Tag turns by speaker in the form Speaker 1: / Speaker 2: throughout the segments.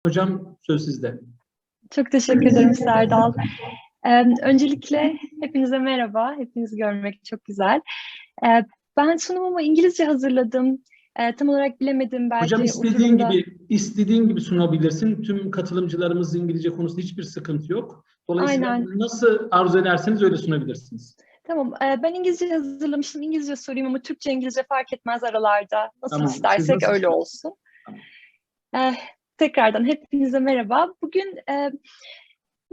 Speaker 1: Hocam söz sizde.
Speaker 2: Çok teşekkür ederim Serdal. Öncelikle hepinize merhaba. Hepinizi görmek çok güzel. Ben sunumumu İngilizce hazırladım. Tam olarak bilemedim belki
Speaker 1: Hocam
Speaker 2: oturumda.
Speaker 1: istediğin gibi sunabilirsin. Tüm katılımcılarımız İngilizce konusunda hiçbir sıkıntı yok. Dolayısıyla
Speaker 2: Aynen.
Speaker 1: nasıl arzu ederseniz öyle sunabilirsiniz.
Speaker 2: Tamam. Ben İngilizce hazırlamıştım. İngilizce sorayım ama Türkçe, İngilizce fark etmez aralarda. Nasıl
Speaker 1: Tamam. Siz
Speaker 2: istersek
Speaker 1: nasıl
Speaker 2: öyle
Speaker 1: isterseniz.
Speaker 2: olsun.
Speaker 1: Tamam.
Speaker 2: Tekrardan hepinize merhaba. Bugün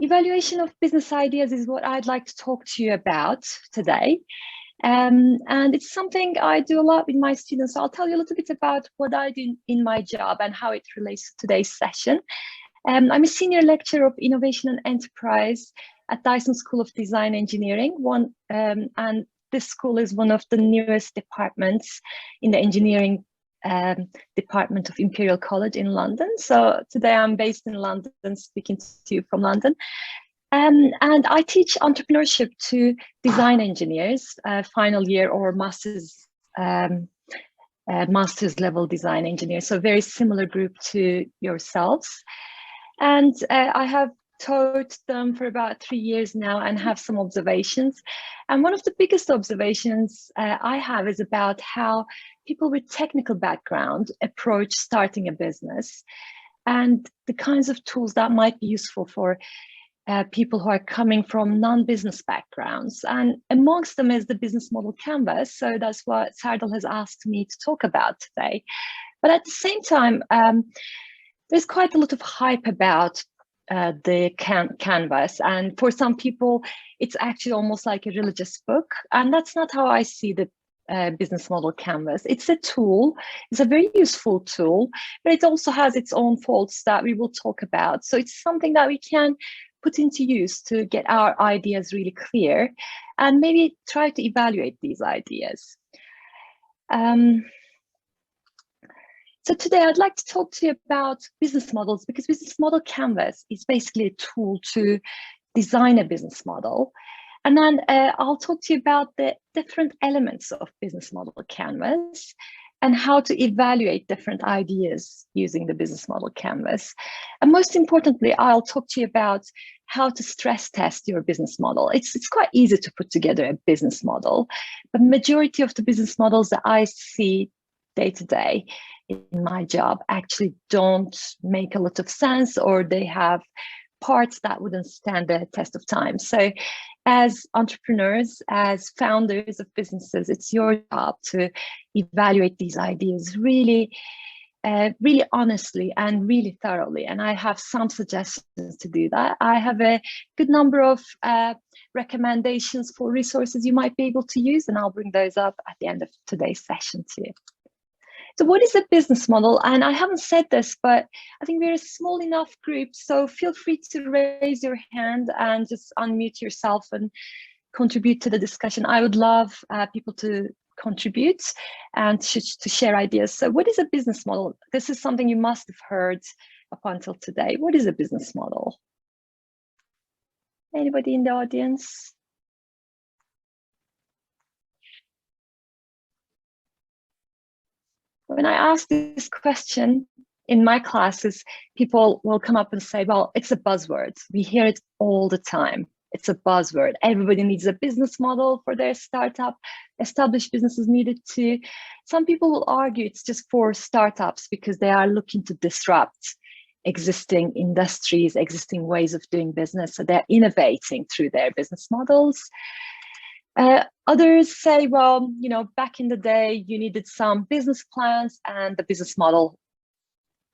Speaker 2: evaluation of business ideas is what I'd like to talk to you about today. And it's something I do a lot with my students. So I'll tell you a little bit about what I do in my job and how it relates to today's session. I'm a senior lecturer of innovation and enterprise at Dyson School of Design Engineering. And this school is one of the newest departments in the engineering department of Imperial College in London. So today I'm based in London, speaking to you from London. And I teach entrepreneurship to design engineers, final year or master's level design engineers. So very similar group to yourselves. And I have taught them for about 3 years now and have some observations. And one of the biggest observations I have is about how people with technical background approach starting a business and the kinds of tools that might be useful for people who are coming from non-business backgrounds. And amongst them is the business model canvas. So that's what Serdal has asked me to talk about today. But at the same time, there's quite a lot of hype about the canvas. And for some people, it's actually almost like a religious book. And that's not how I see the business model canvas. It's a tool. It's a very useful tool, but it also has its own faults that we will talk about. So it's something that we can put into use to get our ideas really clear and maybe try to evaluate these ideas. So today I'd like to talk to you about business models, because business model canvas is basically a tool to design a business model. And then I'll talk to you about the different elements of business model canvas and how to evaluate different ideas using the business model canvas. And most importantly, I'll talk to you about how to stress test your business model. It's quite easy to put together a business model, but majority of the business models that I see day to day in my job actually don't make a lot of sense, or they have parts that wouldn't stand the test of time. So as entrepreneurs, as founders of businesses, it's your job to evaluate these ideas really honestly and really thoroughly. And I have some suggestions to do that. I have a good number of recommendations for resources you might be able to use, and I'll bring those up at the end of today's session too. So what is a business model? And I haven't said this, but I think we're a small enough group, so feel free to raise your hand and just unmute yourself and contribute to the discussion. I would love people to contribute and to share ideas. So what is a business model? This is something you must have heard up until today. What is a business model? Anybody in the audience? When I ask this question in my classes, people will come up and say, well, it's a buzzword. We hear it all the time. It's a buzzword. Everybody needs a business model for their startup. Established businesses need it too. Some people will argue it's just for startups because they are looking to disrupt existing industries, existing ways of doing business. So they're innovating through their business models. Others say, well, you know, back in the day, you needed some business plans, and the business model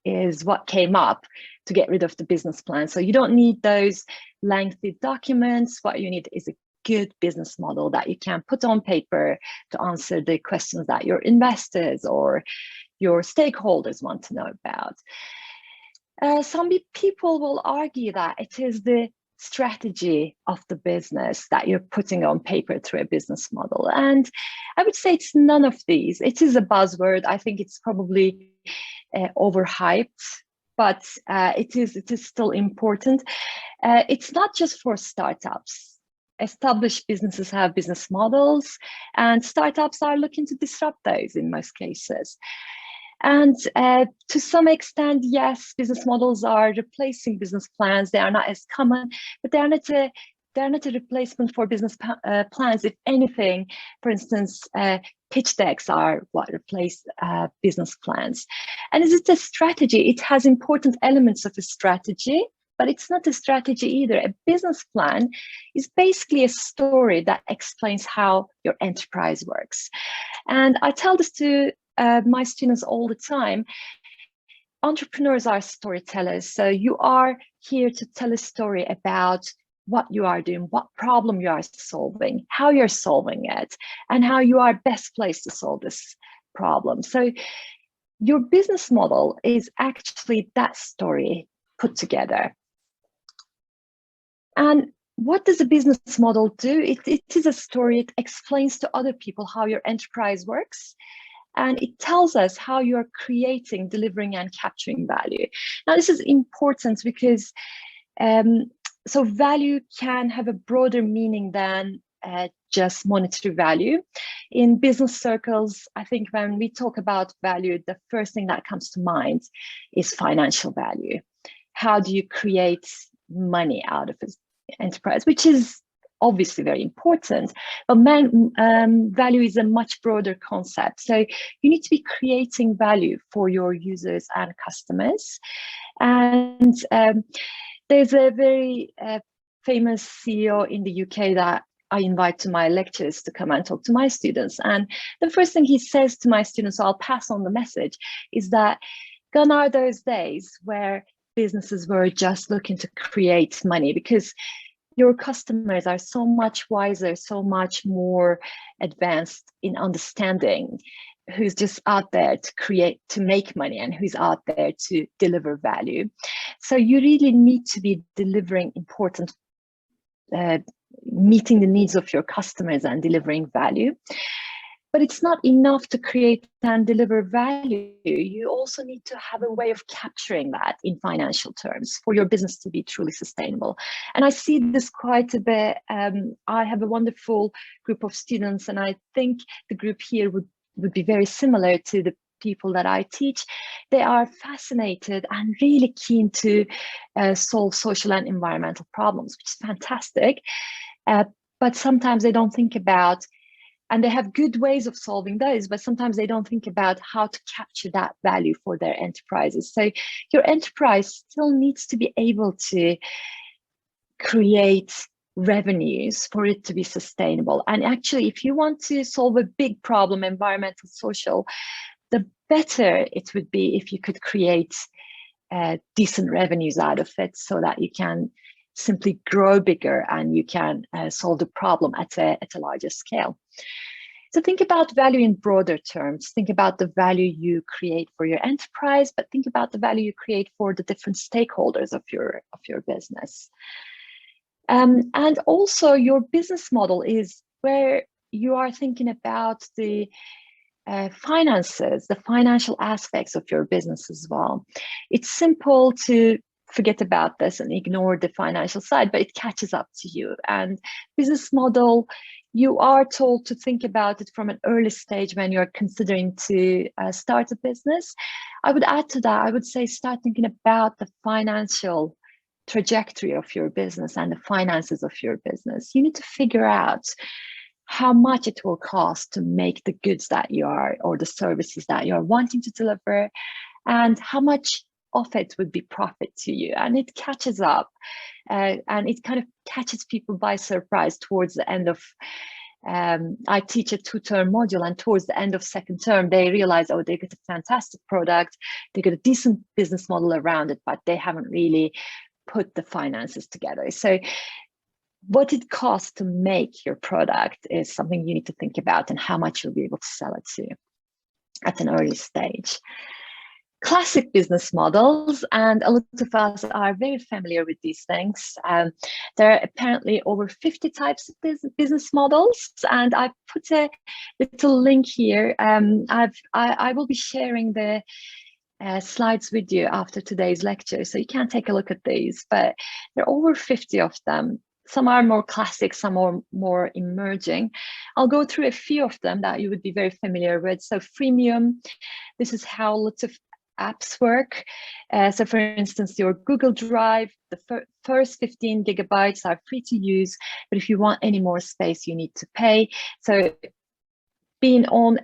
Speaker 2: is what came up to get rid of the business plan. So you don't need those lengthy documents. What you need is a good business model that you can put on paper to answer the questions that your investors or your stakeholders want to know about. Some people will argue that it is the strategy of the business that you're putting on paper through a business model. And I would say it's none of these. It is a buzzword. I think it's probably overhyped, but it is still important. It's not just for startups. Established businesses have business models, and startups are looking to disrupt those in most cases. And to some extent, yes, business models are replacing business plans. They are not as common, but they're not a replacement for business plans. If anything, for instance, pitch decks are what replace business plans. And is it a strategy? It has important elements of a strategy, but it's not a strategy either. A business plan is basically a story that explains how your enterprise works. And I tell this to my students all the time. Entrepreneurs are storytellers. So you are here to tell a story about what you are doing, what problem you are solving, how you're solving it, and how you are best placed to solve this problem. So your business model is actually that story put together. And what does a business model do? It is a story. It explains to other people how your enterprise works. And it tells us how you're creating, delivering, and capturing value. Now, this is important because so value can have a broader meaning than just monetary value. In business circles, I think when we talk about value, the first thing that comes to mind is financial value. How do you create money out of an enterprise, which is obviously very important, but value is a much broader concept. So you need to be creating value for your users and customers. And there's a very famous CEO in the UK that I invite to my lectures to come and talk to my students. And the first thing he says to my students, so I'll pass on the message, is that gone are those days where businesses were just looking to create money, because your customers are so much wiser, so much more advanced in understanding who's just out there to make money and who's out there to deliver value. So you really need to be delivering important, meeting the needs of your customers and delivering value. But it's not enough to create and deliver value. You also need to have a way of capturing that in financial terms for your business to be truly sustainable. And I see this quite a bit. I have a wonderful group of students, and I think the group here would be very similar to the people that I teach. They are fascinated and really keen to solve social and environmental problems, which is fantastic. But sometimes they don't think about, and they have good ways of solving those, but sometimes they don't think about how to capture that value for their enterprises. So your enterprise still needs to be able to create revenues for it to be sustainable. And actually, if you want to solve a big problem, environmental, social, the better it would be if you could create decent revenues out of it, so that you can simply grow bigger and you can solve the problem at a larger scale. So think about value in broader terms. Think about the value you create for your enterprise, but think about the value you create for the different stakeholders of your business. And also your business model is where you are thinking about the finances, the financial aspects of your business as well. It's simple to forget about this and ignore the financial side, but it catches up to you. And business model, you are told to think about it from an early stage when you're considering to start a business. I would add to that, I would say start thinking about the financial trajectory of your business and the finances of your business. You need to figure out how much it will cost to make the goods that you are, or the services that you're wanting to deliver, and how much of it would be profit to you. And it catches up and it kind of catches people by surprise towards the end of, I teach a 2-term module, and towards the end of second term, they realize, oh, they got a fantastic product, they got a decent business model around it, but they haven't really put the finances together. So what it costs to make your product is something you need to think about, and how much you'll be able to sell it to at an early stage. Classic business models, and a lot of us are very familiar with these things. There are apparently over 50 types of business models, and I've put a little link here. I will be sharing the slides with you after today's lecture, so you can take a look at these, but there are over 50 of them. some are more classic, some are more emerging. I'll go through a few of them that you would be very familiar with. So freemium, this is how lots of apps work. So for instance, your Google Drive, the first 15 gigabytes are free to use, but if you want any more space, you need to pay. So being on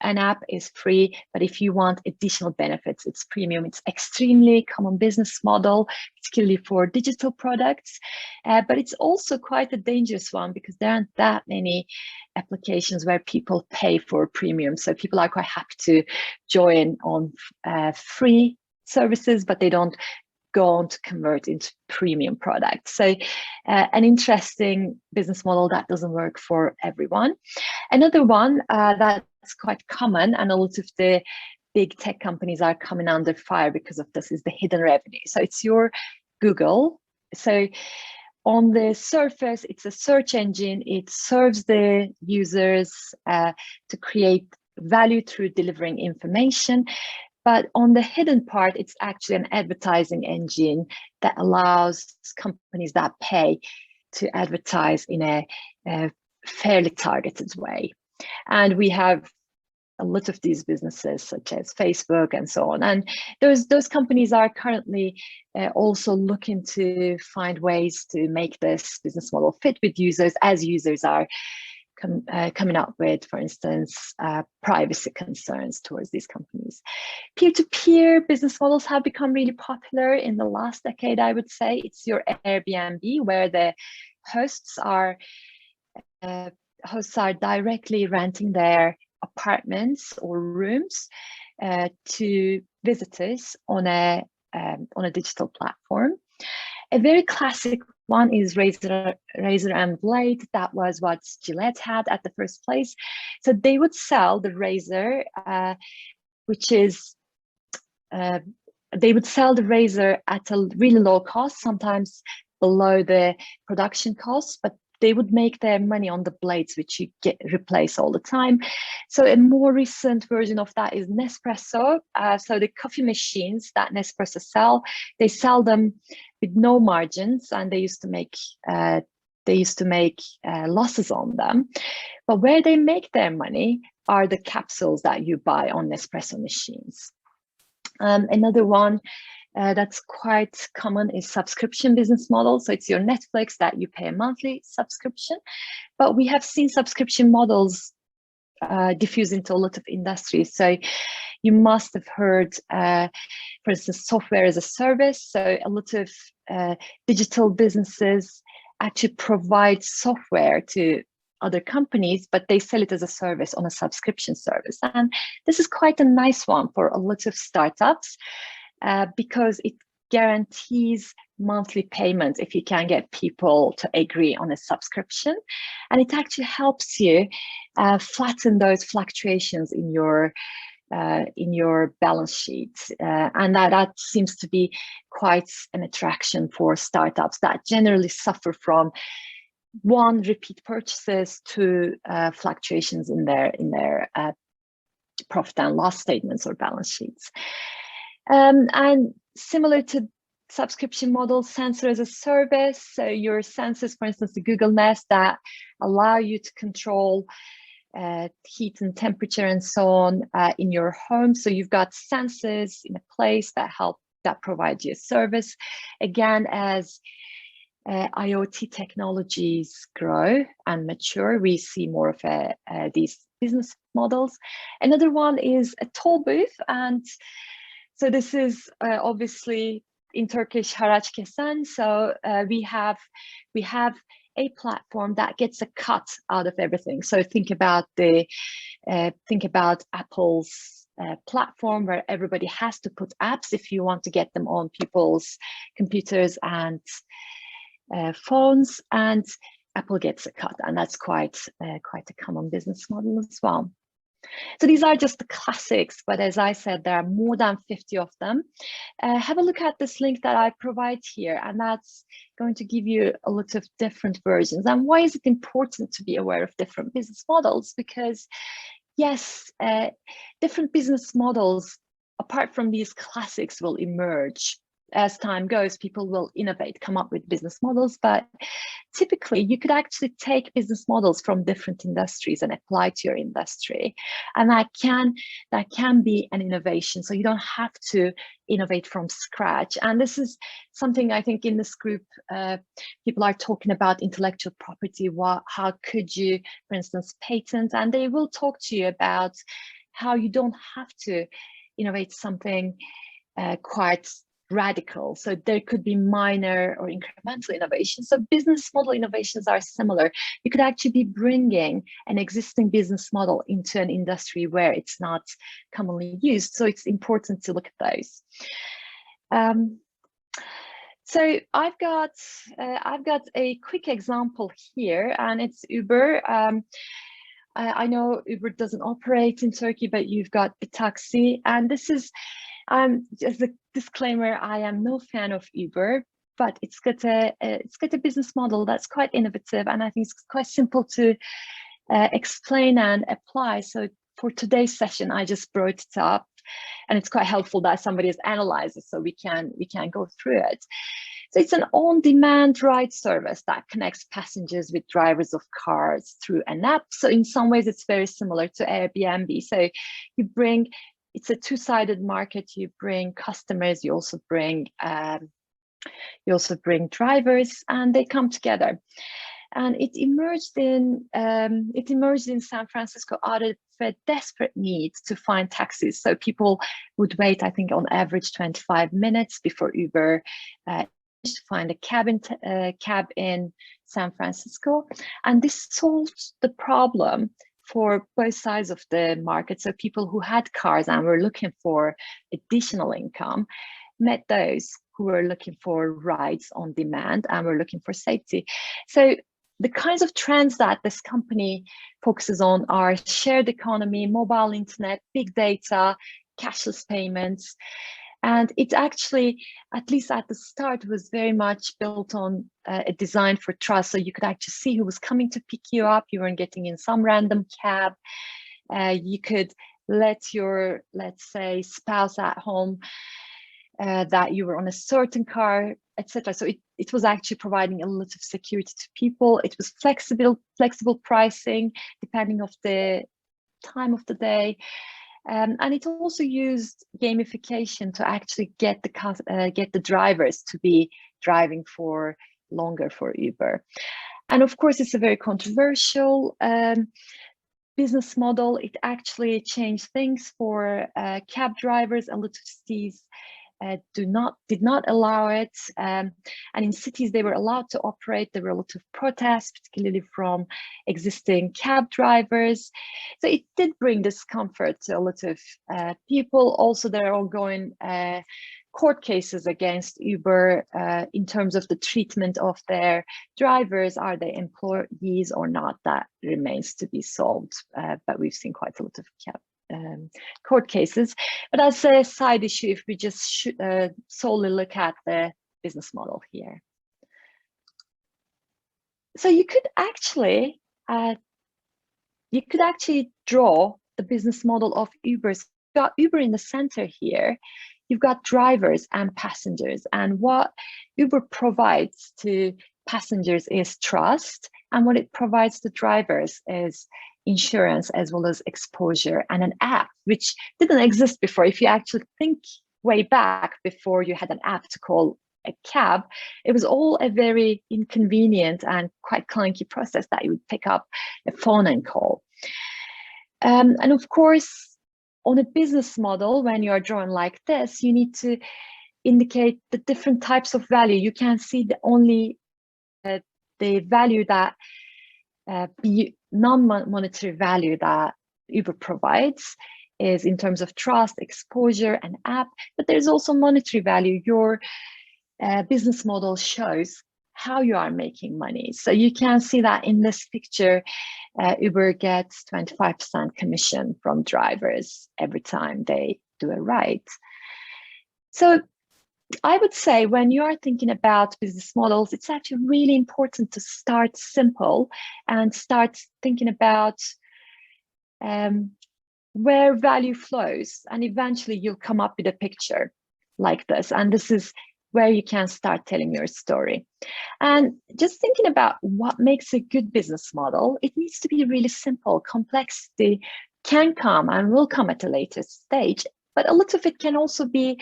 Speaker 2: an app is free, but if you want additional benefits, it's premium. It's extremely common business model, particularly for digital products, but it's also quite a dangerous one because there aren't that many applications where people pay for premium. So people are quite happy to join on free services, but they don't go on to convert into premium products. So an interesting business model that doesn't work for everyone. Another one that's quite common, and a lot of the big tech companies are coming under fire because of this, is the hidden revenue. So it's your Google. So on the surface, it's a search engine. It serves the users to create value through delivering information. But on the hidden part, it's actually an advertising engine that allows companies that pay to advertise in a fairly targeted way. And we have a lot of these businesses, such as Facebook and so on. And those companies are currently also looking to find ways to make this business model fit with users, as users are coming up with, for instance, privacy concerns towards these companies. Peer-to-peer business models have become really popular in the last decade, I would say. It's your Airbnb, where the hosts are directly renting their apartments or rooms to visitors on a digital platform. A very classic one is razor and blade. That was what Gillette had at the first place. So they would sell the razor, they would sell the razor at a really low cost, sometimes below the production cost, but they would make their money on the blades, which you replace all the time. So a more recent version of that is Nespresso. So the coffee machines that Nespresso sell, they sell them with no margins, and they used to make losses on them. But where they make their money are the capsules that you buy on Nespresso machines. Another one that's quite common is subscription business model. So it's your Netflix that you pay a monthly subscription. But we have seen subscription models diffuse into a lot of industries. So you must have heard, for instance, software as a service. So a lot of digital businesses actually provide software to other companies, but they sell it as a service on a subscription service. And this is quite a nice one for a lot of startups because it guarantees monthly payments if you can get people to agree on a subscription. And it actually helps you flatten those fluctuations in your balance sheet. And that seems to be quite an attraction for startups that generally suffer from one, repeat purchases, two, fluctuations in their profit and loss statements or balance sheets. And similar to subscription models, sensor as a service. So your sensors, for instance, the Google Nest, that allow you to control heat and temperature and so on in your home. So you've got sensors in a place that provide you a service. Again, as IoT technologies grow and mature, we see more of these business models. Another one is a toll booth, and so this is obviously in Turkish haraç kesen. So we have a platform that gets a cut out of everything. So think about Apple's platform, where everybody has to put apps if you want to get them on people's computers and phones, and Apple gets a cut, and that's quite a common business model as well. So these are just the classics, but as I said, there are more than 50 of them. Have a look at this link that I provide here, and that's going to give you a lot of different versions. And why is it important to be aware of different business models? Because yes, different business models, apart from these classics, will emerge as time goes, people will innovate, come up with business models, but typically you could actually take business models from different industries and apply to your industry. And that can be an innovation. So you don't have to innovate from scratch. And this is something I think in this group, people are talking about intellectual property. How could you, for instance, patent? And they will talk to you about how you don't have to innovate something quite radical. So there could be minor or incremental innovations. So business model innovations are similar. You could actually be bringing an existing business model into an industry where it's not commonly used. So it's important to look at those. So I've got a quick example here, and it's Uber. I know Uber doesn't operate in Turkey, but you've got a taxi, and this is just a disclaimer, I am no fan of Uber, but it's got a business model that's quite innovative, and I think it's quite simple to explain and apply. So for today's session, I just brought it up, and it's quite helpful that somebody has analyzed it, so we can go through it. So it's an on-demand ride service that connects passengers with drivers of cars through an app. So in some ways, it's very similar to Airbnb. So it's a two-sided market. You bring customers, you also bring drivers, and they come together. And it emerged in San Francisco out of a desperate need to find taxis. So people would wait, I think, on average 25 minutes before Uber to find a cab in San Francisco, and this solved the problem for both sides of the market. So people who had cars and were looking for additional income met those who were looking for rides on demand and were looking for safety. So the kinds of trends that this company focuses on are shared economy, mobile internet, big data, cashless payments. And it actually, at least at the start, was very much built on a design for trust. So you could actually see who was coming to pick you up. You weren't getting in some random cab. You could let your, let's say, spouse at home that you were on a certain car, etc. So it was actually providing a lot of security to people. It was flexible pricing depending on the time of the day. And it also used gamification to actually get the drivers to be driving for longer for Uber. And of course, it's a very controversial business model. It actually changed things for cab drivers. A lot of cities did not allow it, and in cities they were allowed to operate. There were a lot of protests, particularly from existing cab drivers. So it did bring discomfort to a lot of people. Also, there are ongoing court cases against Uber in terms of the treatment of their drivers. Are they employees or not? That remains to be solved, but we've seen quite a lot of court cases. But as a side issue, if we just solely look at the business model here. So you could actually draw the business model of Uber. You've got Uber in the center here. You've got drivers and passengers, and what Uber provides to passengers is trust, and what it provides to drivers is insurance as well as exposure, and an app which didn't exist before. If you actually think way back before you had an app to call a cab, it was all a very inconvenient and quite clunky process that you would pick up a phone and call. And of course, on a business model, when you are drawn like this, you need to indicate the different types of value. You can see the value that non-monetary value that Uber provides is in terms of trust, exposure, and app, but there's also monetary value. Your business model shows how you are making money. So you can see that in this picture, Uber gets 25% commission from drivers every time they do a ride. So I would say when you are thinking about business models, it's actually really important to start simple and start thinking about where value flows, and eventually you'll come up with a picture like this. And this is where you can start telling your story. And just thinking about what makes a good business model, it needs to be really simple. Complexity can come and will come at a later stage, but a lot of it can also be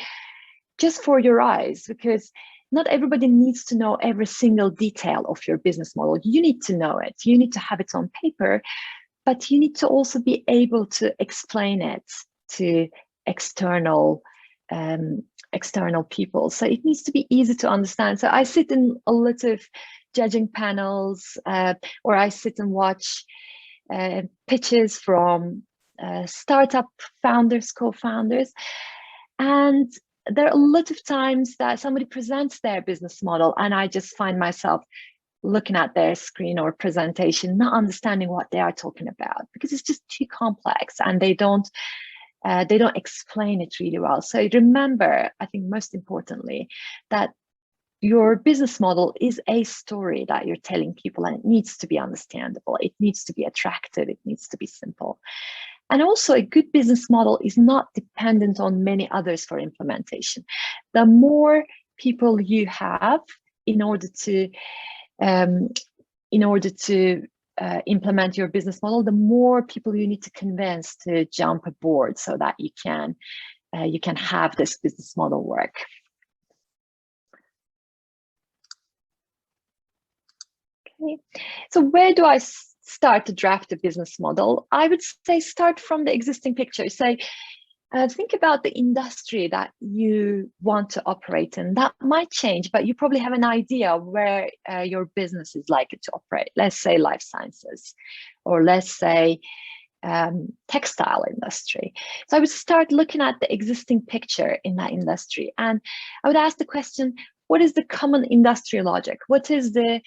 Speaker 2: just for your eyes, because not everybody needs to know every single detail of your business model. You need to know it. You need to have it on paper, but you need to also be able to explain it to external people. So it needs to be easy to understand. So I sit in a lot of judging panels, or I sit and watch pitches from startup founders, co-founders, and there are a lot of times that somebody presents their business model and I just find myself looking at their screen or presentation, not understanding what they are talking about, because it's just too complex and they don't explain it really well. So remember, I think most importantly, that your business model is a story that you're telling people, and it needs to be understandable. It needs to be attractive. It needs to be simple. And also, a good business model is not dependent on many others for implementation. The more people you have in order to implement your business model, the more people you need to convince to jump aboard so that you can have this business model work. Okay, so where do I start to draft a business model? I would say start from the existing picture. Say, think about the industry that you want to operate in. That might change, but you probably have an idea where your business is likely to operate. Let's say life sciences, or let's say textile industry. So I would start looking at the existing picture in that industry, and I would ask the question, what is the common industry logic? What is the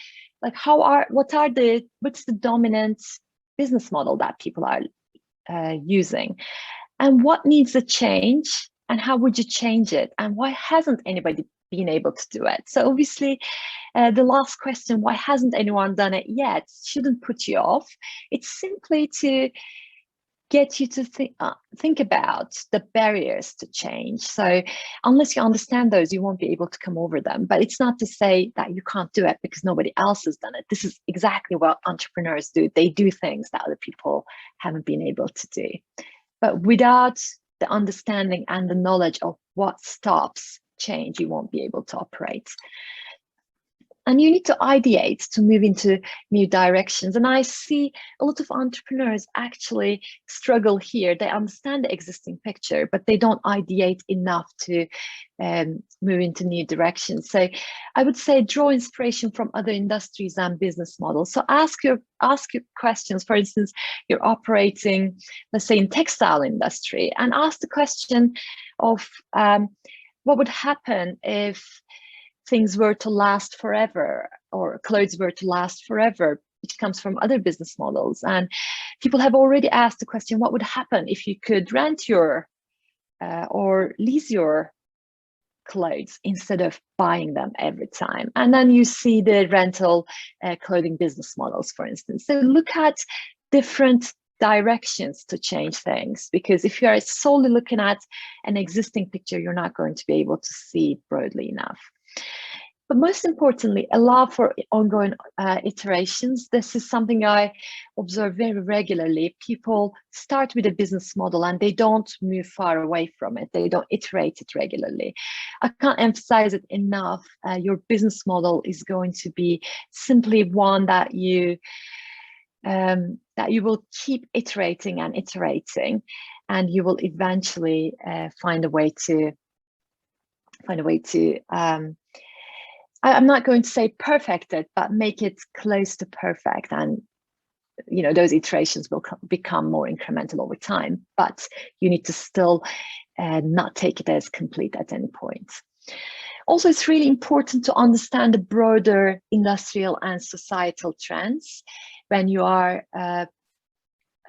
Speaker 2: what's the dominant business model that people are using, and what needs a change, and how would you change it, and why hasn't anybody been able to do it? So obviously, the last question, why hasn't anyone done it yet, shouldn't put you off. It's simply to get you to think about the barriers to change. So unless you understand those, you won't be able to come over them. But it's not to say that you can't do it because nobody else has done it. This is exactly what entrepreneurs do. They do things that other people haven't been able to do. But without the understanding and the knowledge of what stops change, you won't be able to operate. And you need to ideate to move into new directions. And I see a lot of entrepreneurs actually struggle here. They understand the existing picture, but they don't ideate enough to move into new directions. So I would say draw inspiration from other industries and business models. So ask your questions. For instance, you're operating, let's say, in textile industry, and ask the question of what would happen if things were to last forever, or clothes were to last forever, which comes from other business models. And people have already asked the question, what would happen if you could rent your or lease your clothes instead of buying them every time? And then you see the rental clothing business models, for instance. So look at different directions to change things, because if you are solely looking at an existing picture, you're not going to be able to see broadly enough. But most importantly, allow for ongoing iterations. This is something I observe very regularly. People start with a business model and they don't move far away from it. They don't iterate it regularly. I can't emphasize it enough. Your business model is going to be simply one that you will keep iterating and iterating, and you will eventually find a way to I'm not going to say perfect it, but make it close to perfect. And those iterations will become more incremental over time, but you need to still not take it as complete at any point. Also, it's really important to understand the broader industrial and societal trends when you are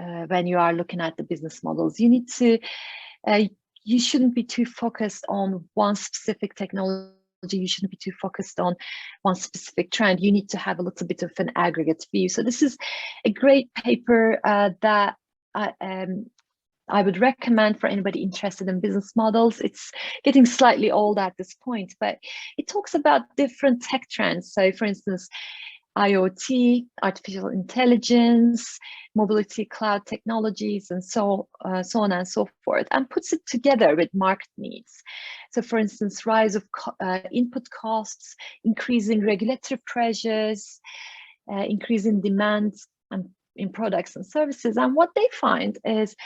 Speaker 2: looking at the business models. You need to you shouldn't be too focused on one specific technology. You shouldn't be too focused on one specific trend. You need to have a little bit of an aggregate view. So this is a great paper that I I would recommend for anybody interested in business models. It's getting slightly old at this point, but it talks about different tech trends. So for instance, IoT, artificial intelligence, mobility, cloud technologies, and so on and so forth, and puts it together with market needs. So for instance, rise of input costs, increasing regulatory pressures, increasing demand and in products and services. And what they find is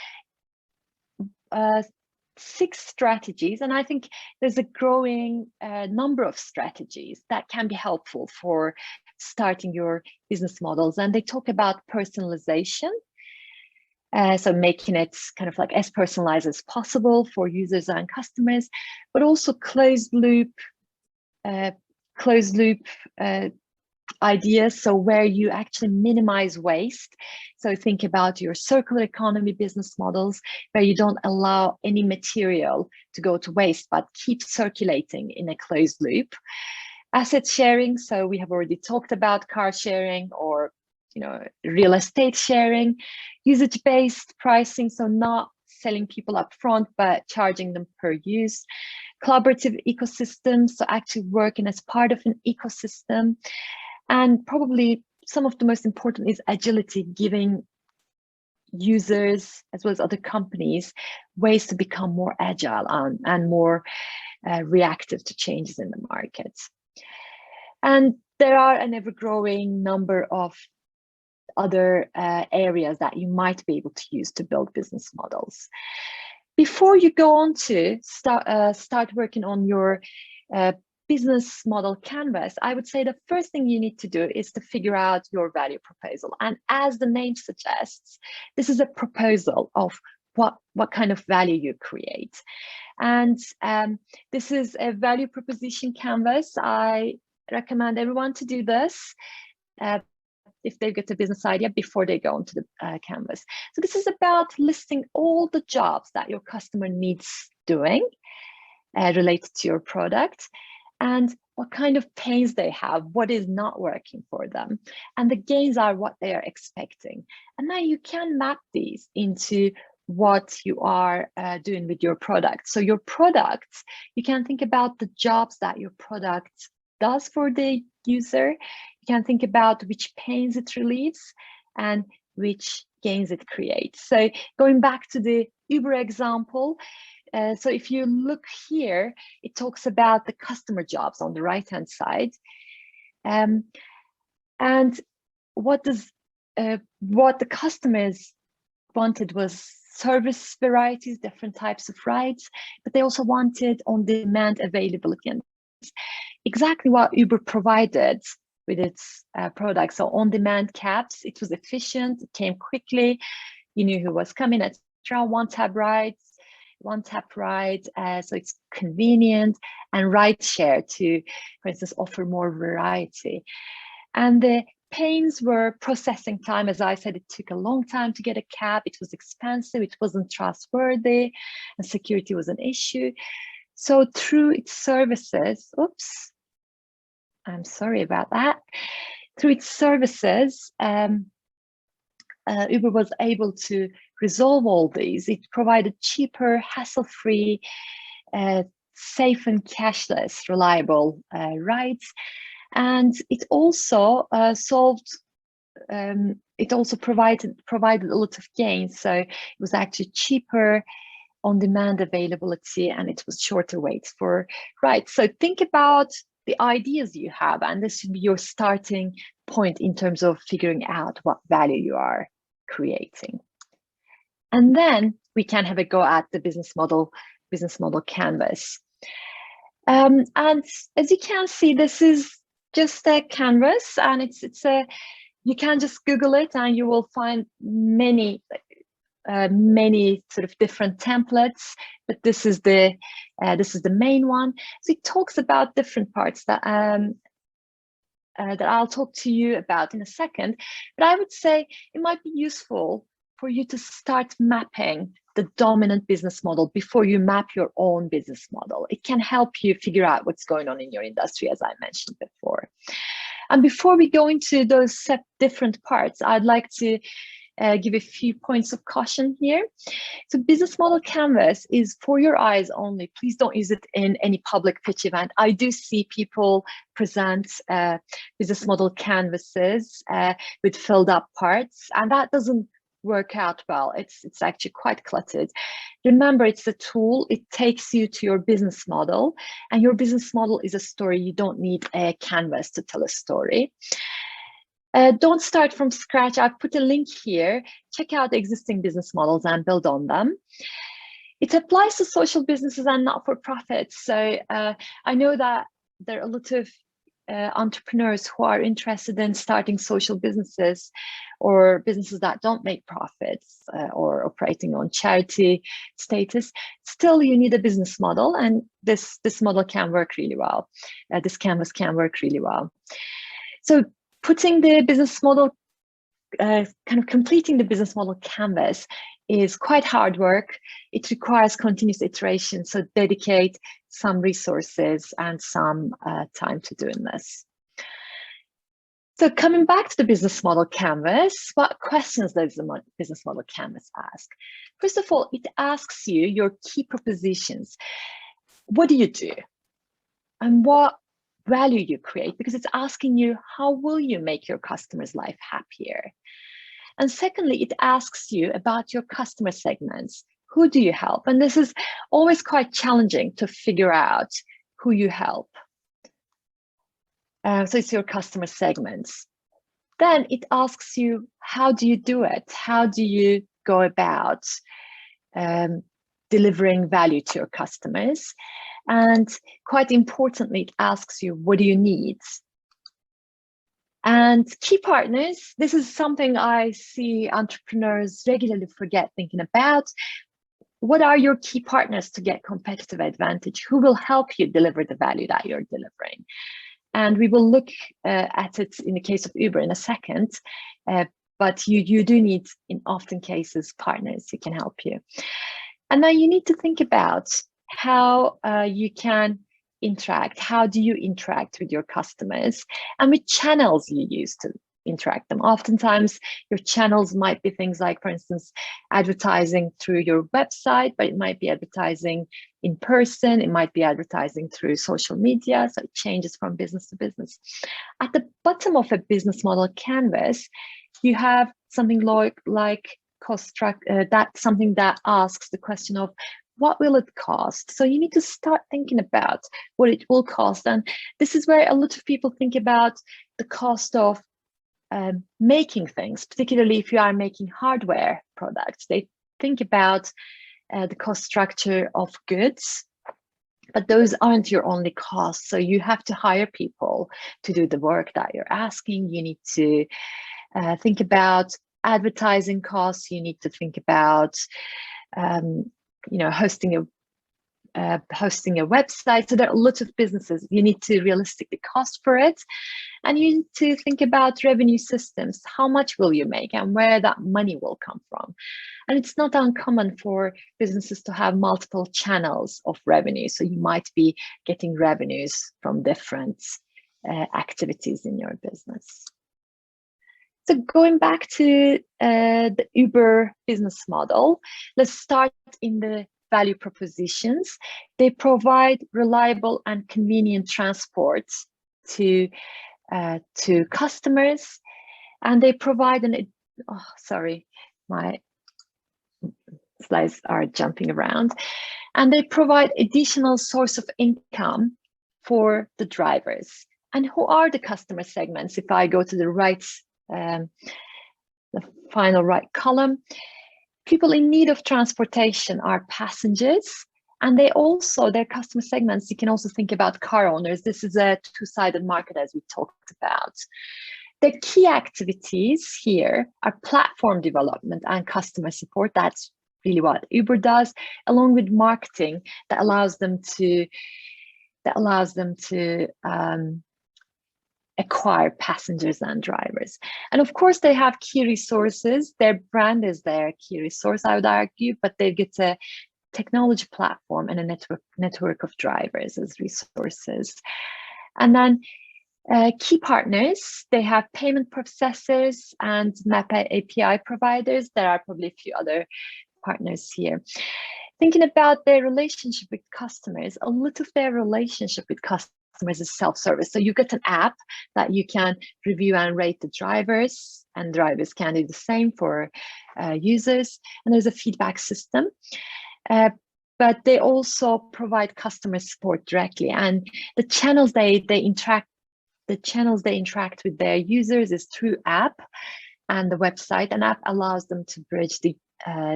Speaker 2: 6 strategies, and I think there's a growing number of strategies that can be helpful for starting your business models. And they talk about personalization, so making it kind of like as personalized as possible for users and customers, but also closed loop ideas, so where you actually minimize waste. So think about your circular economy business models, where you don't allow any material to go to waste, but keep circulating in a closed loop. Asset sharing, so we have already talked about car sharing or real estate sharing. Usage-based pricing, so not selling people up front, but charging them per use. Collaborative ecosystems, so actually working as part of an ecosystem. And probably some of the most important is agility, giving users as well as other companies ways to become more agile and more reactive to changes in the market. And there are an ever-growing number of other areas that you might be able to use to build business models. Before you go on to start working on your business model canvas, I would say the first thing you need to do is to figure out your value proposal. And as the name suggests, this is a proposal of what kind of value you create. And this is a value proposition canvas. I recommend everyone to do this if they get a business idea before they go into the canvas. So this is about listing all the jobs that your customer needs doing related to your product, and what kind of pains they have, what is not working for them, and the gains are what they are expecting. And now you can map these into what you are doing with your product. So your product, you can think about the jobs that your product does for the user. You can think about which pains it relieves and which gains it creates. So going back to the Uber example, so if you look here, it talks about the customer jobs on the right-hand side. And what the customers wanted was service varieties, different types of rides, but they also wanted on-demand availability. And exactly what Uber provided with its products. So on-demand cabs, it was efficient, it came quickly, you knew who was coming, etc. One-tap ride, so it's convenient, and ride share to, for instance, offer more variety. And the pains were processing time. As I said, it took a long time to get a cab, it was expensive, it wasn't trustworthy, and security was an issue. So through its services, oops, I'm sorry about that. Through its services, Uber was able to resolve all these. It provided cheaper, hassle-free, safe and cashless, reliable rides. And it also provided a lot of gains. So it was actually cheaper, on-demand availability, and it was shorter waits for rides. So think about the ideas you have, and this should be your starting point in terms of figuring out what value you are creating. And then we can have a go at the business model canvas. And as you can see, this is just a canvas, and you can just Google it and you will find many sort of different templates, but this is the main one. So it talks about different parts that I'll talk to you about in a second. But I would say it might be useful for you to start mapping the dominant business model before you map your own business model. It can help you figure out what's going on in your industry, as I mentioned before. And before we go into those different parts, I'd like to give a few points of caution here. So business model canvas is for your eyes only. Please don't use it in any public pitch event. I do see people present business model canvases with filled up parts, and that doesn't work out well. It's actually quite cluttered. Remember, it's a tool. It takes you to your business model, and your business model is a story. You don't need a canvas to tell a story. Don't start from scratch. I've put a link here. Check out existing business models and build on them. It applies to social businesses and not-for-profits. So I know that there are a lot of entrepreneurs who are interested in starting social businesses or businesses that don't make profits or operating on charity status. Still, you need a business model, and this model can work really well. This canvas can work really well. So putting the business model, kind of completing the business model canvas is quite hard work. It requires continuous iteration, so dedicate some resources and some time to doing this. So coming back to the business model canvas, what questions does the business model canvas ask? First of all, it asks you your key propositions. What do you do? And what value you create? Because it's asking you, how will you make your customer's life happier? And secondly, it asks you about your customer segments. Who do you help? And this is always quite challenging to figure out who you help. So it's your customer segments. Then it asks you, how do you do it? How do you go about delivering value to your customers? And quite importantly, it asks you, what do you need? And key partners, this is something I see entrepreneurs regularly forget thinking about. What are your key partners to get competitive advantage? Who will help you deliver the value that you're delivering? And we will look at it in the case of Uber in a second, but you do need, in often cases, partners who can help you. And then you need to think about how you can interact. How do you interact with your customers, and which channels you use to interact them? Oftentimes, your channels might be things like, for instance, advertising through your website, but it might be advertising in person. It might be advertising through social media. So it changes from business to business. At the bottom of a business model canvas, you have something like cost structure. That's something that asks the question of, what will it cost? So you need to start thinking about what it will cost. And this is where a lot of people think about the cost of making things, particularly if you are making hardware products. They think about the cost structure of goods, but those aren't your only costs. So you have to hire people to do the work that you're asking. You need to think about advertising costs. You need to think about hosting a website. So there are lots of businesses. You need to realistically cost for it. And you need to think about revenue systems. How much will you make and where that money will come from? And it's not uncommon for businesses to have multiple channels of revenue. So you might be getting revenues from different activities in your business. So going back to the Uber business model, let's start in the value propositions. They provide reliable and convenient transport to customers, and they provide my slides are jumping around. And they provide additional source of income for the drivers. And who are the customer segments? If I go to the right, the final right column, people in need of transportation are passengers, and their customer segments, you can also think about car owners. This is a two-sided market, as we talked about. The key activities here are platform development and customer support. That's really what Uber does, along with marketing that allows them to acquire passengers and drivers. And of course, they have key resources. Their brand is their key resource, I would argue, but they get a technology platform and a network of drivers as resources. And then Key partners, they have payment processors and map API providers. There are probably a few other partners here. Thinking about their relationship with customers, a lot of their relationship with customers is self-service. So you get an app that you can review and rate the drivers, and drivers can do the same for users. And there's a feedback system. But they also provide customer support directly, and the channels they interact with their users is through app and the website. An app allows them to bridge the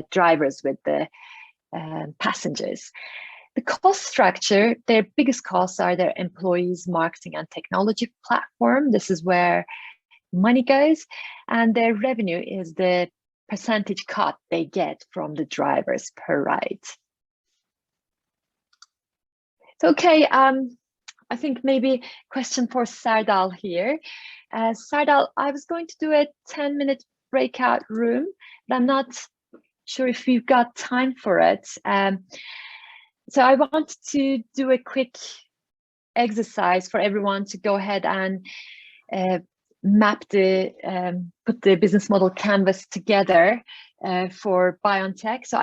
Speaker 2: drivers with the passengers. The cost structure, their biggest costs are their employees, marketing, and technology platform. This is where money goes, and their revenue is the percentage cut they get from the drivers per ride. So, okay, I think maybe question for Serdal here. Serdal, I was going to do a 10-minute breakout room, but I'm not sure if we've got time for it. So I want to do a quick exercise for everyone to go ahead and map put the business model canvas together for BioNTech. So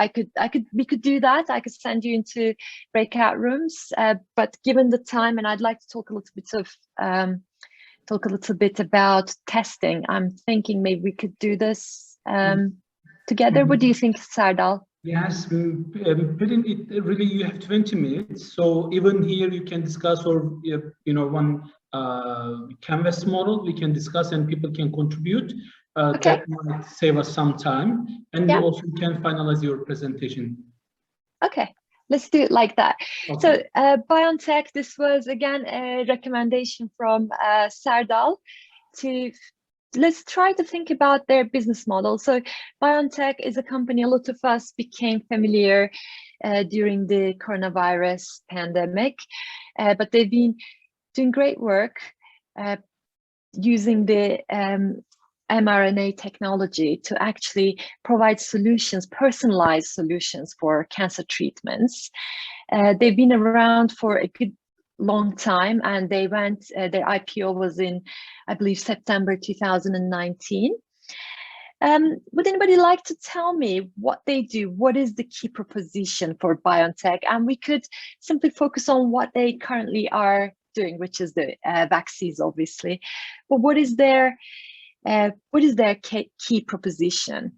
Speaker 2: we could do that. I could send you into breakout rooms, but given the time, and I'd like to talk a little bit about testing. I'm thinking maybe we could do this together. What do you think, Serdal?
Speaker 1: Yes, Pelin, really you have 20 minutes. So even here you can discuss, or one canvas model we can discuss and people can contribute.
Speaker 2: Okay.
Speaker 1: That might save us some time, and you also can finalize your presentation.
Speaker 2: Okay, let's do it like that.
Speaker 1: Okay.
Speaker 2: So BioNTech, this was again a recommendation from Serdal to let's try to think about their business model. So BioNTech is a company a lot of us became familiar during the coronavirus pandemic, but they've been doing great work using the mRNA technology to actually provide solutions, personalized solutions for cancer treatments. They've been around for a good long time, and they went, their IPO was in, I believe, September 2019. Would anybody like to tell me what they do? What is the key proposition for BioNTech? And we could simply focus on what they currently are doing, which is the vaccines, obviously. But what is their key proposition?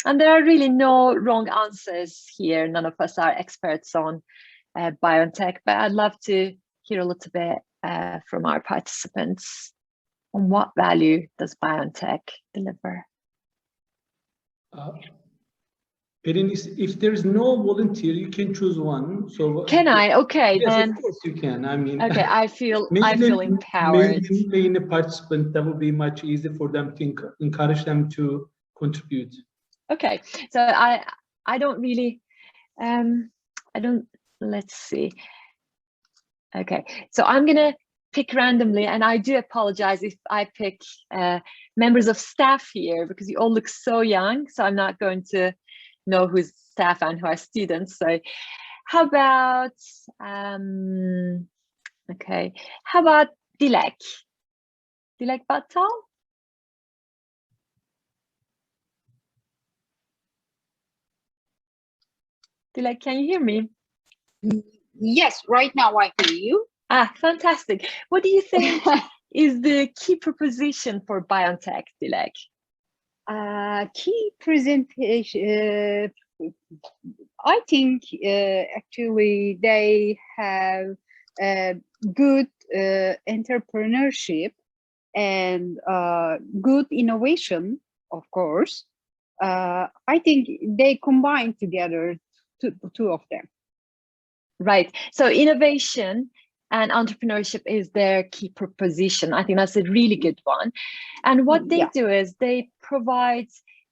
Speaker 2: And there are really no wrong answers here. None of us are experts on BioNTech, but I'd love to hear a little bit from our participants on what value does BioNTech deliver.
Speaker 1: Pelin, if there's no volunteer, you can choose one. So
Speaker 2: can I? Okay,
Speaker 1: yes,
Speaker 2: then.
Speaker 1: Of course you can. I mean,
Speaker 2: okay, I feel empowered.
Speaker 1: Mainly a participant, that would be much easier for them to encourage them to contribute.
Speaker 2: Okay, so I don't really, let's see. Okay, so I'm gonna pick randomly, and I do apologize if I pick members of staff here because you all look so young, so I'm not going to know who's staff and who are students. So how about okay, how about Dilek Battal? Dilek, can you hear me?
Speaker 3: Yes, right now I hear you.
Speaker 2: Ah, fantastic. What do you think is the key proposition for BioNTech, Dilek?
Speaker 3: Key presentation, I think actually they have good entrepreneurship and good innovation, of course. I think they combine together two of them.
Speaker 2: Right. So innovation and entrepreneurship is their key proposition. I think that's a really good one. And what they do is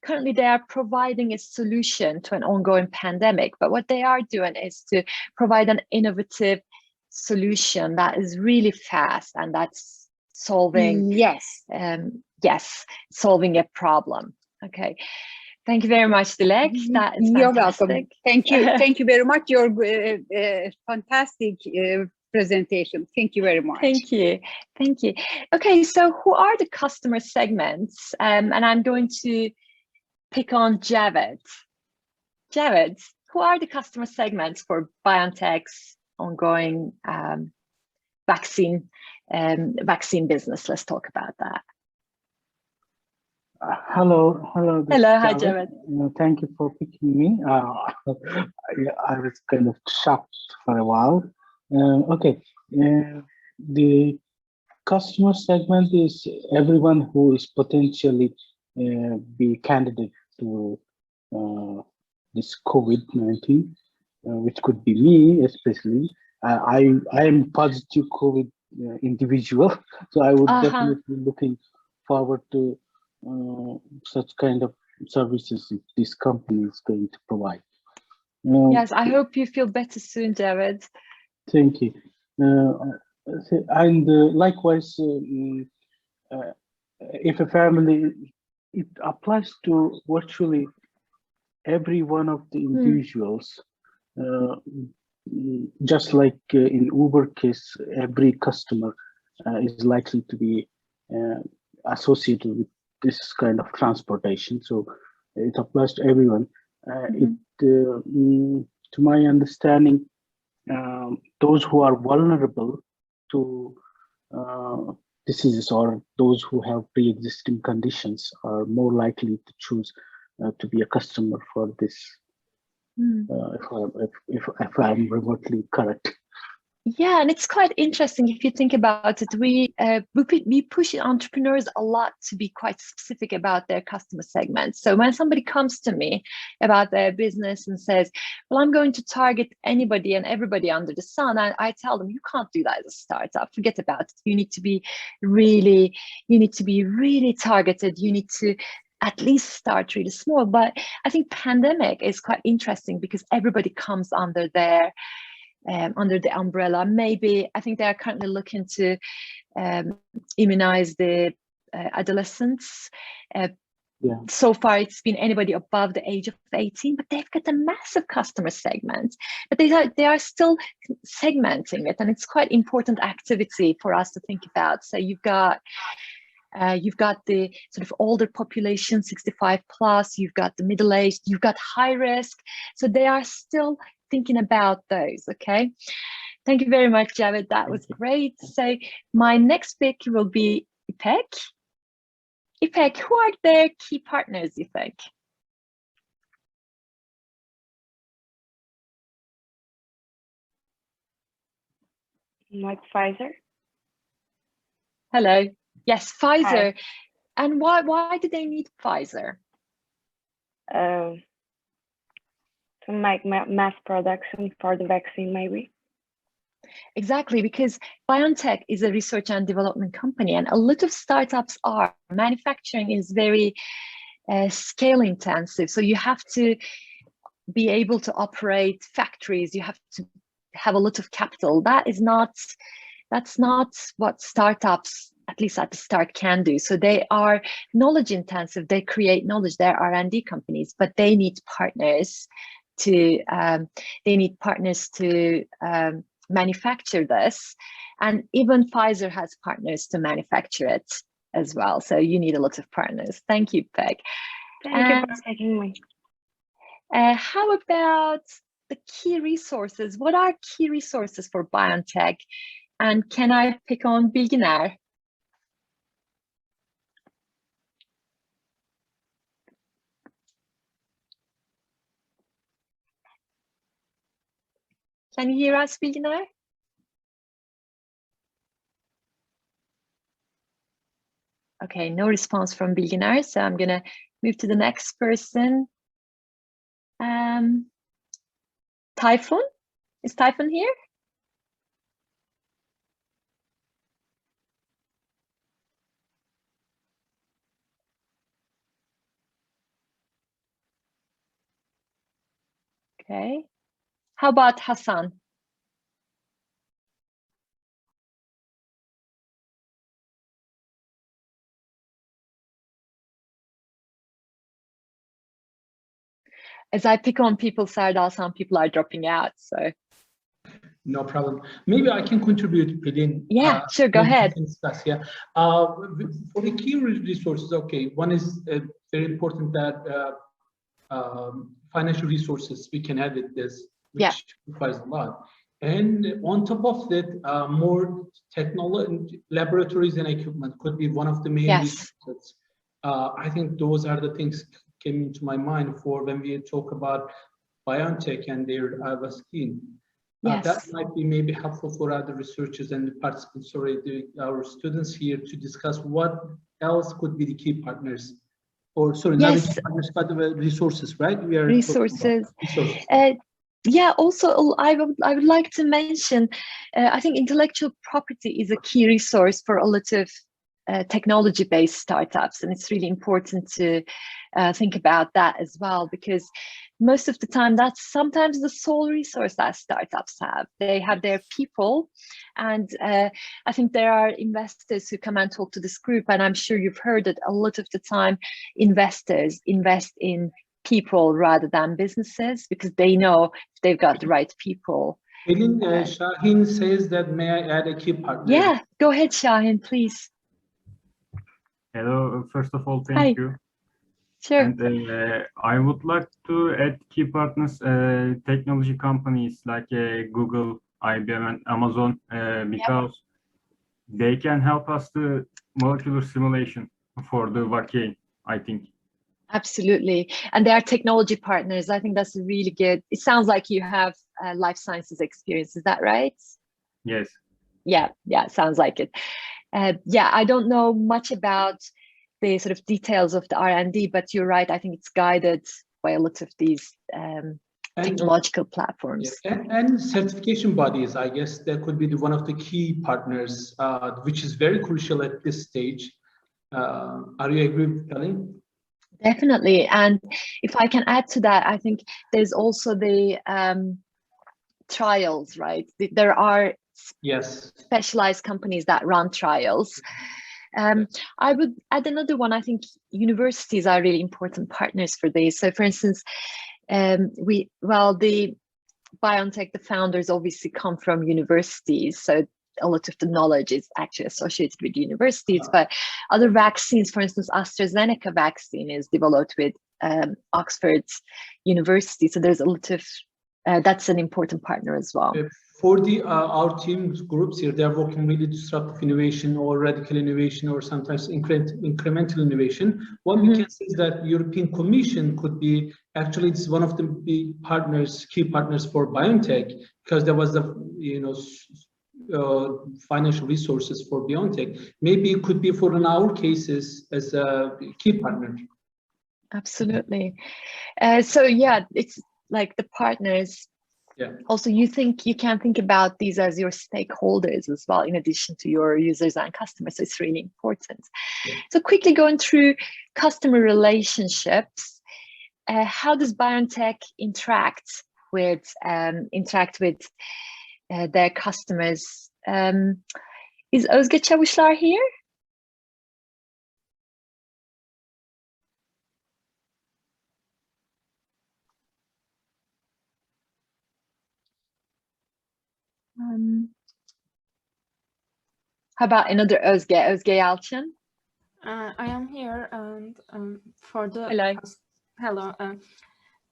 Speaker 2: currently they are providing a solution to an ongoing pandemic, but what they are doing is to provide an innovative solution that is really fast and that's solving, solving a problem. Okay. Thank you very much, Dilek. That is
Speaker 3: You're
Speaker 2: fantastic.
Speaker 3: welcome. Thank you. Thank you very much. You're fantastic presentation. Thank you very much.
Speaker 2: Thank you. Thank you. Okay, so who are the customer segments? And I'm going to pick on Javed. Javed, who are the customer segments for BioNTech's ongoing vaccine business? Let's talk about that.
Speaker 4: Hello.
Speaker 2: Hello, hi Javed.
Speaker 4: Thank you for picking me. I was kind of shocked for a while. Okay, the customer segment is everyone who is potentially be candidate to this COVID-19, which could be me especially. I am positive COVID individual, so I would definitely looking forward to such kind of services this company is going to provide.
Speaker 2: Yes, I hope you feel better soon, Javed.
Speaker 4: Thank you. And likewise, if a family, it applies to virtually every one of the individuals. Just like in Uber case, every customer is likely to be associated with this kind of transportation, so it applies to everyone. To my understanding, those who are vulnerable to diseases or those who have pre-existing conditions are more likely to choose to be a customer for this. If I'm remotely correct.
Speaker 2: Yeah, and it's quite interesting if you think about it. We push entrepreneurs a lot to be quite specific about their customer segments. So when somebody comes to me about their business and says, well, I'm going to target anybody and everybody under the sun, I tell them, you can't do that as a startup. Forget about it. You need to be really targeted. You need to at least start really small. But I think pandemic is quite interesting because everybody comes under their under the umbrella. Maybe I think they are currently looking to immunize the adolescents. So far, it's been anybody above the age of 18, but they've got a massive customer segment. But they are still segmenting it, and it's quite important activity for us to think about. So you've got the sort of older population, 65 plus. You've got the middle aged. You've got high risk. So they are still thinking about those. Okay, thank you very much, Javed. That was great. So my next pick will be IPEC. IPEC, who are their key partners, you think?
Speaker 5: Like Pfizer.
Speaker 2: Hello. Yes, Pfizer.
Speaker 5: Hi.
Speaker 2: And why do they need Pfizer?
Speaker 5: To make mass production for the vaccine, maybe.
Speaker 2: Exactly, because BioNTech is a research and development company, and a lot of startups are. Manufacturing is very scale intensive, so you have to be able to operate factories. You have to have a lot of capital. That's not what startups, at least at the start, can do. So they are knowledge intensive. They create knowledge. They're R&D companies, but they need partners to manufacture this, and even Pfizer has partners to manufacture it as well. So you need a lot of partners. Thank you, Peg.
Speaker 5: Thank you for taking me.
Speaker 2: How about the key resources? What are key resources for BioNTech? And can I pick on Bilginer? Can you hear us, Bilginer? Okay, no response from Bilginer, so I'm gonna move to the next person. Typhoon, is Typhoon here? Okay, how about Hassan? As I pick on people, Sardal, some people are dropping out, so.
Speaker 1: No problem. Maybe I can contribute, Pelin.
Speaker 2: Yeah, sure, go
Speaker 1: maybe we
Speaker 2: ahead.
Speaker 1: can discuss, yeah. For the key resources, okay, one is very important that financial resources we can add with this, which requires a lot. And on top of that, more technology, laboratories and equipment could be one of the main resources. I think those are the things came into my mind for when we talk about BioNTech and their vaccine. That might be maybe helpful for other researchers and the participants, our students here, to discuss what else could be the key partners, or sorry, not the key partners, but the resources, right? We are
Speaker 2: resources. Yeah, also I would like to mention, I think intellectual property is a key resource for a lot of technology-based startups, and it's really important to think about that as well, because most of the time that's sometimes the sole resource that startups have. They have their people, and I think there are investors who come and talk to this group, and I'm sure you've heard that a lot of the time investors invest in people rather than businesses, because they know if they've got the right people.
Speaker 1: Pelin, Shahin says that, may I add a key partner?
Speaker 2: Yeah, go ahead, Shahin, please.
Speaker 6: Hello, first of all, thank you.
Speaker 2: Sure.
Speaker 6: And I would like to add key partners, technology companies like Google, IBM, and Amazon, because they can help us the molecular simulation for the vaccine, I think.
Speaker 2: Absolutely. And they are technology partners. I think that's really good. It sounds like you have life sciences experience. Is that right?
Speaker 6: Yes.
Speaker 2: Yeah, sounds like it. Yeah, I don't know much about the sort of details of the R&D, but you're right. I think it's guided by a lot of these technological platforms.
Speaker 1: And certification bodies, I guess that could be one of the key partners, which is very crucial at this stage. Are you agree with Pelin?
Speaker 2: Definitely. And if I can add to that, I think there's also the trials, right? There are specialized companies that run trials. I would add another one. I think universities are really important partners for this. So for instance, the BioNTech, the founders obviously come from universities. So a lot of the knowledge is actually associated with universities, but other vaccines, for instance, AstraZeneca vaccine is developed with Oxford University. So there's a lot of, that's an important partner as well.
Speaker 1: For our team groups here, they're working really disruptive innovation or radical innovation or sometimes incremental innovation. What we can say is that European Commission could be, actually it's one of the big partners, key partners for BioNTech, because there was the, financial resources for BioNTech. Maybe it could be for in our cases as a key partner.
Speaker 2: Absolutely. So yeah, it's like the partners.
Speaker 1: Yeah.
Speaker 2: Also, you can think about these as your stakeholders as well, in addition to your users and customers. So it's really important. Yeah. So quickly going through customer relationships, how does BioNTech interact with their customers? Is Özge Çavuşlar here? How about another Özge Yalçın?
Speaker 7: I am here, and for the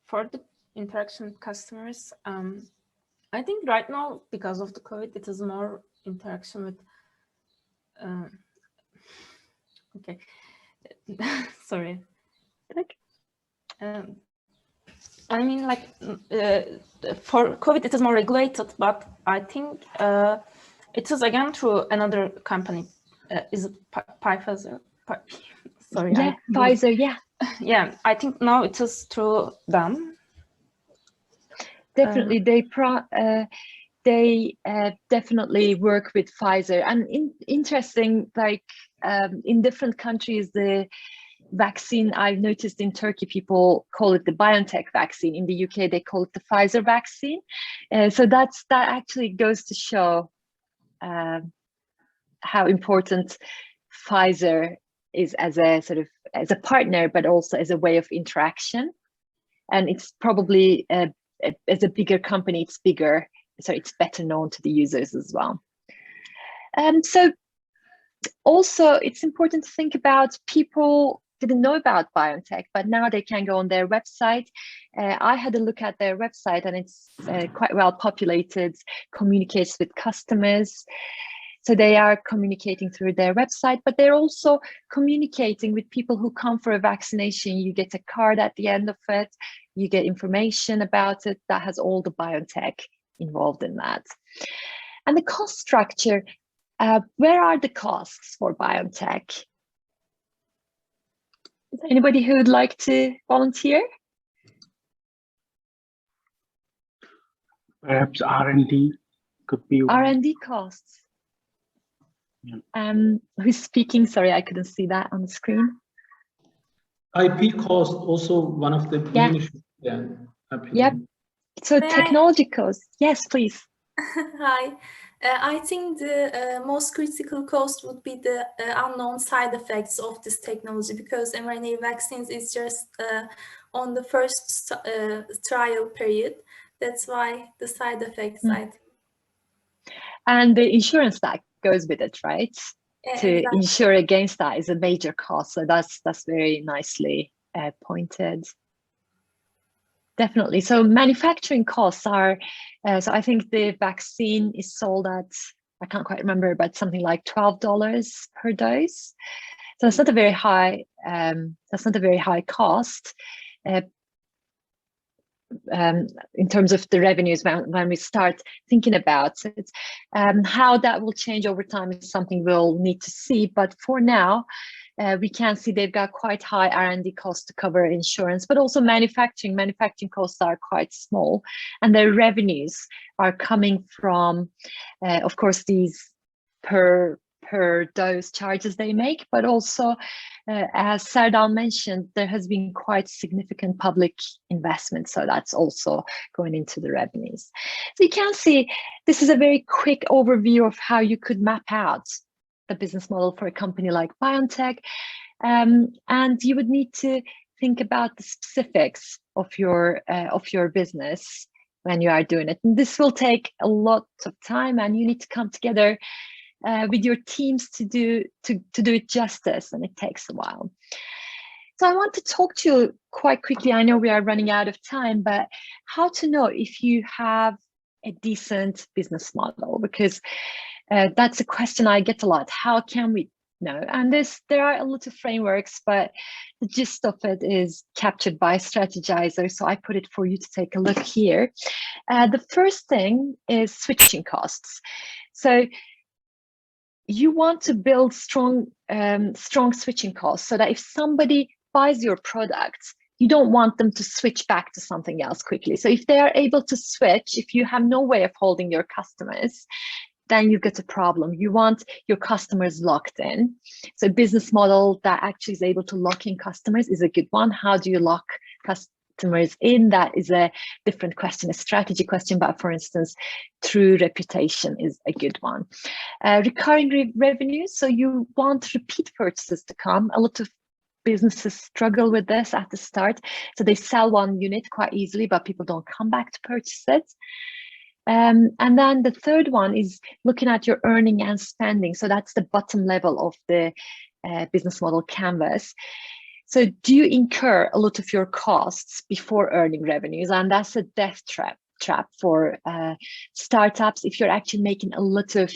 Speaker 7: for the interaction with customers, I think right now, because of the COVID, it is more interaction with okay. Sorry. I mean, like for COVID, it is more regulated, but I think it is again through another company. Is it Pfizer? Sorry.
Speaker 2: Yeah, Pfizer. Yeah.
Speaker 7: Yeah, I think now it is through them.
Speaker 2: Definitely, they definitely work with Pfizer, and interesting, like in different countries, the vaccine, I've noticed in Turkey, people call it the BioNTech vaccine. In the UK, they call it the Pfizer vaccine. So that actually goes to show how important Pfizer is as a partner, but also as a way of interaction. And it's probably as a bigger company, it's bigger it's better known to the users as well. So also it's important to think about people didn't know about BioNTech, but now they can go on their website. I had a look at their website, and it's quite well populated, communicates with customers. So they are communicating through their website, but they're also communicating with people who come for a vaccination. You get a card at the end of it, you get information about it that has all the BioNTech involved in that. And the cost structure, where are the costs for BioNTech? Is there anybody who would like to volunteer?
Speaker 4: Perhaps R&D could be one.
Speaker 2: R&D costs.
Speaker 4: Yeah.
Speaker 2: Who's speaking? Sorry, I couldn't see that on the screen.
Speaker 1: IP cost also one of the main issues. Yeah.
Speaker 2: Yep. So
Speaker 8: May
Speaker 2: technology costs. Yes, please.
Speaker 8: Hi. I think the most critical cost would be the unknown side effects of this technology, because mRNA vaccines is just on the first trial period. That's why the side effects, I think.
Speaker 2: And the insurance that goes with it, right? To
Speaker 8: Exactly.
Speaker 2: insure against that is a major cost. So that's very nicely pointed. Definitely. So manufacturing costs are, so I think the vaccine is sold at, I can't quite remember, but something like $12 per dose. So it's not a very high, that's not a very high cost in terms of the revenues when we start thinking about it. How that will change over time is something we'll need to see. But for now, we can see they've got quite high R&D costs to cover insurance, but also manufacturing. Manufacturing costs are quite small, and their revenues are coming from, of course, these per dose charges they make, but also, as Serdal mentioned, there has been quite significant public investment, so that's also going into the revenues. So you can see this is a very quick overview of how you could map out the business model for a company like BioNTech, and you would need to think about the specifics of your business when you are doing it. And this will take a lot of time, and you need to come together with your teams to do it justice, and it takes a while. So I want to talk to you quite quickly. I know we are running out of time, but how to know if you have a decent business model, because that's a question I get a lot. How can we know? And there are a lot of frameworks, but the gist of it is captured by Strategizer. So I put it for you to take a look here. The first thing is switching costs. So you want to build strong switching costs, so that if somebody buys your product, you don't want them to switch back to something else quickly. So if they are able to switch, if you have no way of holding your customers, then you get a problem. You want your customers locked in. So a business model that actually is able to lock in customers is a good one. How do you lock customers in? That is a different question, a strategy question, but for instance, through reputation is a good one. Recurring revenues, so you want repeat purchases to come. A lot of businesses struggle with this at the start. So they sell one unit quite easily, but people don't come back to purchase it. And then the third one is looking at your earning and spending. So that's the bottom level of the business model canvas. So do you incur a lot of your costs before earning revenues? And that's a death trap for startups. If you're actually making a lot of,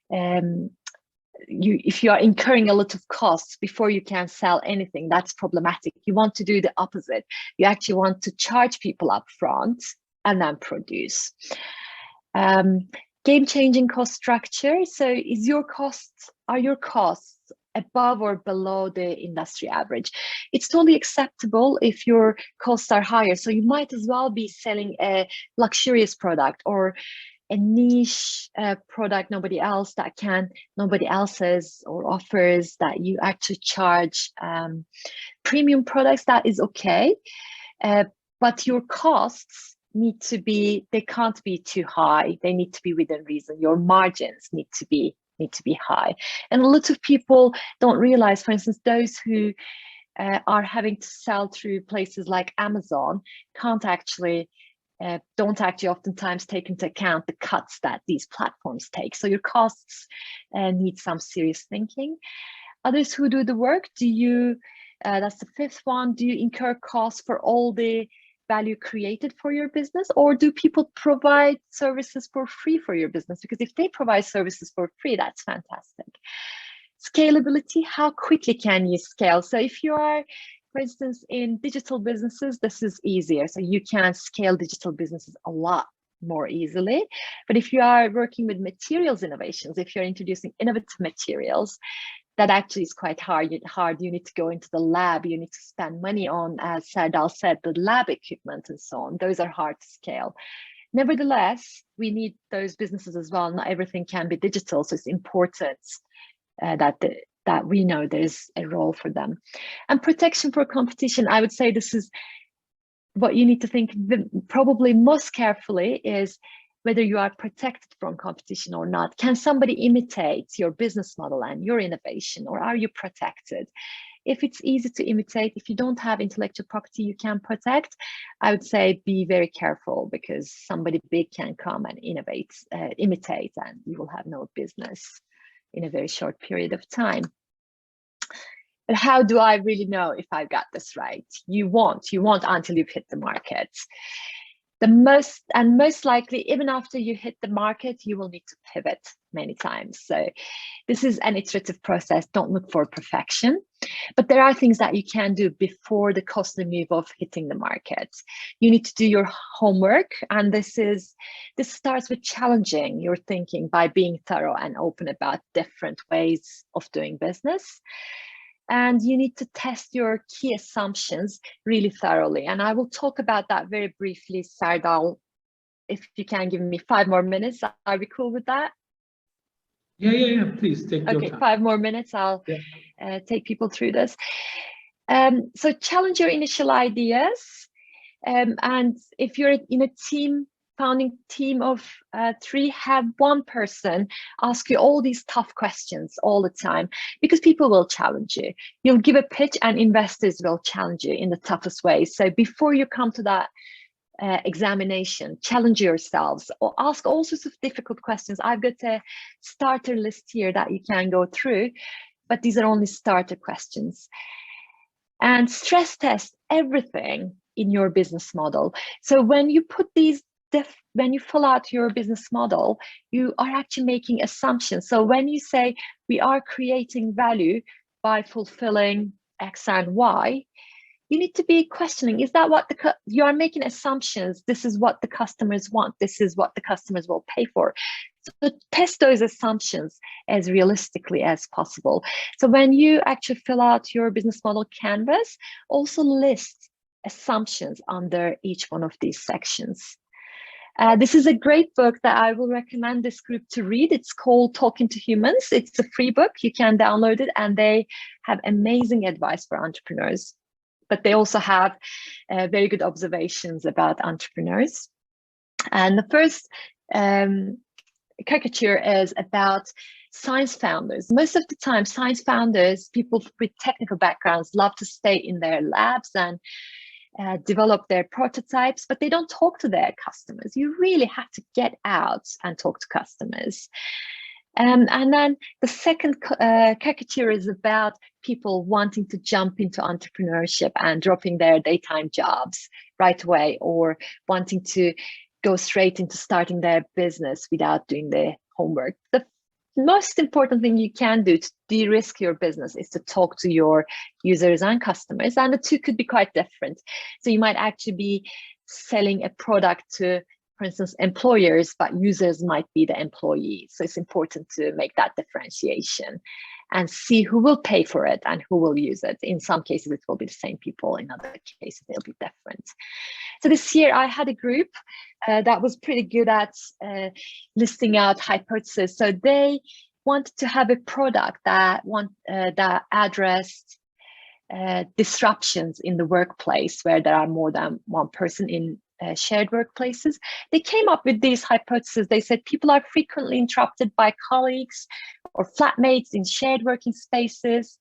Speaker 2: if you are incurring a lot of costs before you can sell anything, that's problematic. You want to do the opposite. You actually want to charge people up front and then produce. Game-changing cost structure. So are your costs above or below the industry average? It's totally acceptable if your costs are higher. So you might as well be selling a luxurious product or a niche product nobody else has or offers, that you actually charge premium products. That is okay, but your costs they can't be too high. They need to be within reason. Your margins need to be high. And a lot of people don't realize, for instance, those who are having to sell through places like Amazon can't actually don't actually oftentimes take into account the cuts that these platforms take. So your costs need some serious thinking. Others who do the work, do you, that's the fifth one, do you incur costs for all the value created for your business, or do people provide services for free for your business? Because if they provide services for free, that's fantastic. Scalability, how quickly can you scale? So if you are, for instance, in digital businesses, this is easier. So you can scale digital businesses a lot more easily. But if you are working with materials innovations, if you're introducing innovative materials, that actually is quite hard. You need to go into the lab. You need to spend money on, as Serdal said, the lab equipment and so on. Those are hard to scale. Nevertheless, we need those businesses as well. Not everything can be digital, so it's important that we know there's a role for them. And protection for competition, I would say this is what you need to think probably most carefully, is whether you are protected from competition or not. Can somebody imitate your business model and your innovation, or are you protected? If it's easy to imitate, if you don't have intellectual property you can protect, I would say be very careful, because somebody big can come and imitate, and you will have no business in a very short period of time. But how do I really know if I've got this right? You won't until you've hit the market. Most likely, even after you hit the market, you will need to pivot many times. So this is an iterative process. Don't look for perfection, but there are things that you can do before the costly move of hitting the market. You need to do your homework, and this starts with challenging your thinking by being thorough and open about different ways of doing business. And you need to test your key assumptions really thoroughly. And I will talk about that very briefly, Serdal. If you can give me 5 more minutes, are we cool with that?
Speaker 1: Yeah. Please take your time.
Speaker 2: Okay, 5 more minutes. I'll take people through this. So challenge your initial ideas. And if you're in a founding team of 3, have one person ask you all these tough questions all the time, because people will challenge you. You'll give a pitch and investors will challenge you in the toughest way. So before you come to that examination, challenge yourselves, or ask all sorts of difficult questions. I've got a starter list here that you can go through, but these are only starter questions. And stress test everything in your business model. So when you put when you fill out your business model, you are actually making assumptions. So when you say we are creating value by fulfilling X and Y, you need to be questioning, is that what you are making assumptions? This is what the customers want. This is what the customers will pay for. So test those assumptions as realistically as possible. So when you actually fill out your business model canvas, also list assumptions under each one of these sections. This is a great book that I will recommend this group to read. It's called Talking to Humans. It's a free book. You can download it, and they have amazing advice for entrepreneurs. But they also have very good observations about entrepreneurs. And the first caricature is about science founders. Most of the time, science founders, people with technical backgrounds, love to stay in their labs and develop their prototypes, but they don't talk to their customers. You really have to get out and talk to customers. And then the second caricature is about people wanting to jump into entrepreneurship and dropping their daytime jobs right away, or wanting to go straight into starting their business without doing their homework. The most important thing you can do to de-risk your business is to talk to your users and customers, and the two could be quite different. So you might actually be selling a product to, for instance, employers, but users might be the employees. So it's important to make that differentiation and see who will pay for it and who will use it. In some cases, it will be the same people. In other cases, they'll be different. So this year, I had a group that was pretty good at listing out hypotheses. So they wanted to have a product that addressed disruptions in the workplace where there are more than one person in shared workplaces. They came up with these hypotheses. They said people are frequently interrupted by colleagues or flatmates in shared working spaces.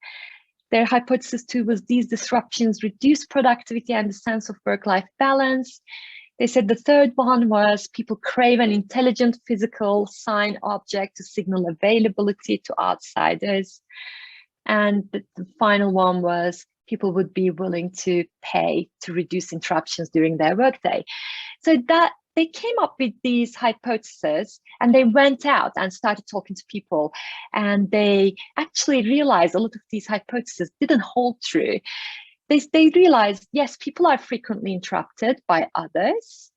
Speaker 2: Their hypothesis too was these disruptions reduce productivity and the sense of work-life balance. They said the third one was people crave an intelligent physical sign object to signal availability to outsiders. And the final one was people would be willing to pay to reduce interruptions during their workday. So that they came up with these hypotheses, and they went out and started talking to people, and they actually realized a lot of these hypotheses didn't hold true. They realized, yes, people are frequently interrupted by others,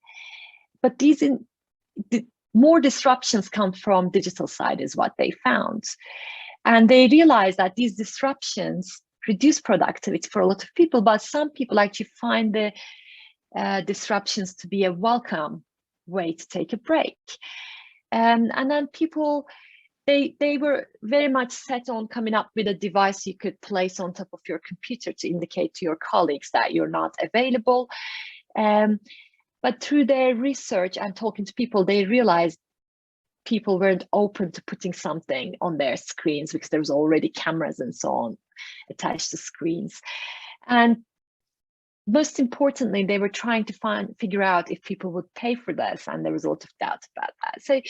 Speaker 2: but more disruptions come from digital side is what they found. And they realized that these disruptions reduce productivity for a lot of people, but some people actually find the disruptions to be a welcome way to take a break. And then people, they were very much set on coming up with a device you could place on top of your computer to indicate to your colleagues that you're not available. But through their research and talking to people, they realized people weren't open to putting something on their screens because there was already cameras and so on attached to screens. And most importantly, they were trying to figure out if people would pay for this, and there was a lot of doubt about that. So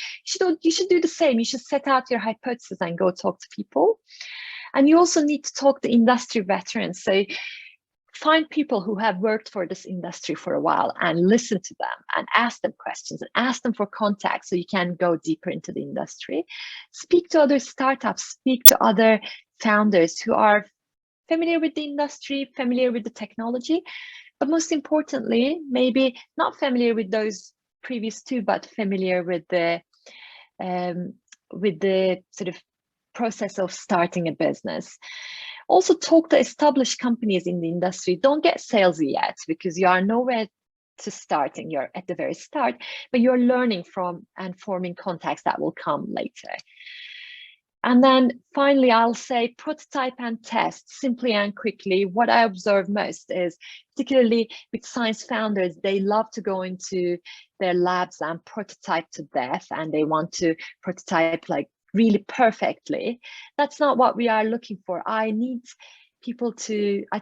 Speaker 2: you should do the same. You should set out your hypothesis and go talk to people. And you also need to talk to industry veterans. So find people who have worked for this industry for a while and listen to them and ask them questions and ask them for contacts so you can go deeper into the industry. Speak to other startups, speak to other founders who are familiar with the industry, familiar with the technology, but most importantly, maybe not familiar with those previous two, but familiar with the sort of process of starting a business. Also talk to established companies in the industry. Don't get salesy yet because you are nowhere to starting. You're at the very start, but you're learning from and forming contacts that will come later. And then finally, I'll say prototype and test simply and quickly. What I observe most is, particularly with science founders, they love to go into their labs and prototype to death, and they want to prototype like really perfectly. That's not what we are looking for. I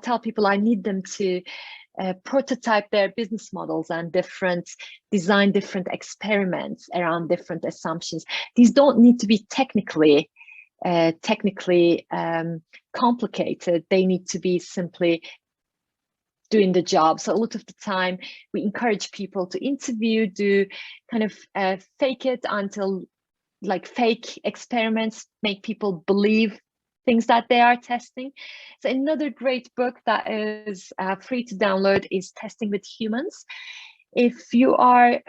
Speaker 2: tell people I need them to prototype their business models and design different experiments around different assumptions. These don't need to be technically complicated. They need to be simply doing the job. So a lot of the time we encourage people to interview, do kind of fake it until like fake experiments, make people believe things that they are testing. So another great book that is free to download is Testing with Humans. If you are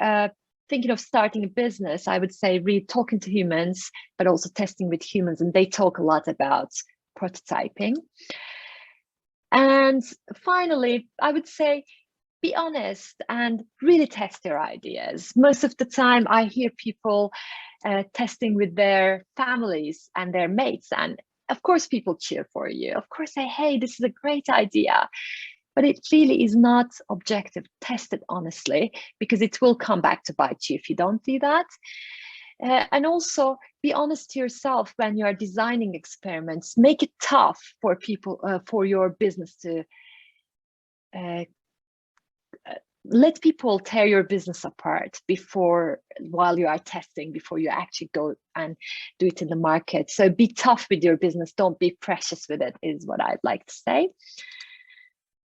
Speaker 2: thinking of starting a business, I would say read Talking to Humans, but also Testing with Humans, and they talk a lot about prototyping. And finally, I would say be honest and really test your ideas. Most of the time I hear people testing with their families and their mates, and of course people cheer for you, of course say, hey, this is a great idea, but it really is not objective. Test it honestly, because it will come back to bite you if you don't do that. And also be honest to yourself when you are designing experiments. Make it tough for people, for your business to let people tear your business apart while you are testing, before you actually go and do it in the market. So be tough with your business. Don't be precious with it, is what I'd like to say.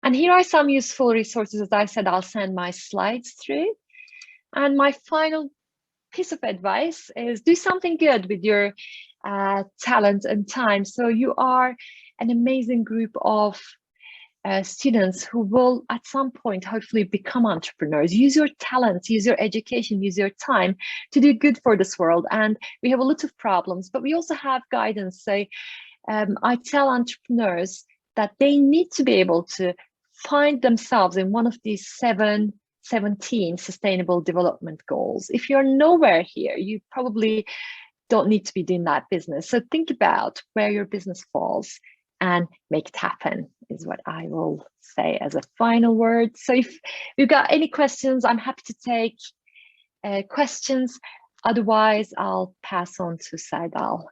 Speaker 2: And here are some useful resources. As I said, I'll send my slides through. And my final piece of advice is do something good with your talent and time. So you are an amazing group of students who will at some point hopefully become entrepreneurs. Use your talent, use your education, use your time to do good for this world. And we have a lot of problems, but we also have guidance. So I tell entrepreneurs that they need to be able to find themselves in one of these 17 sustainable development goals. If you're nowhere here, you probably don't need to be doing that business. So think about where your business falls and make it happen, is what I will say as a final word. So if you've got any questions, I'm happy to take questions. Otherwise, I'll pass on to Saidal.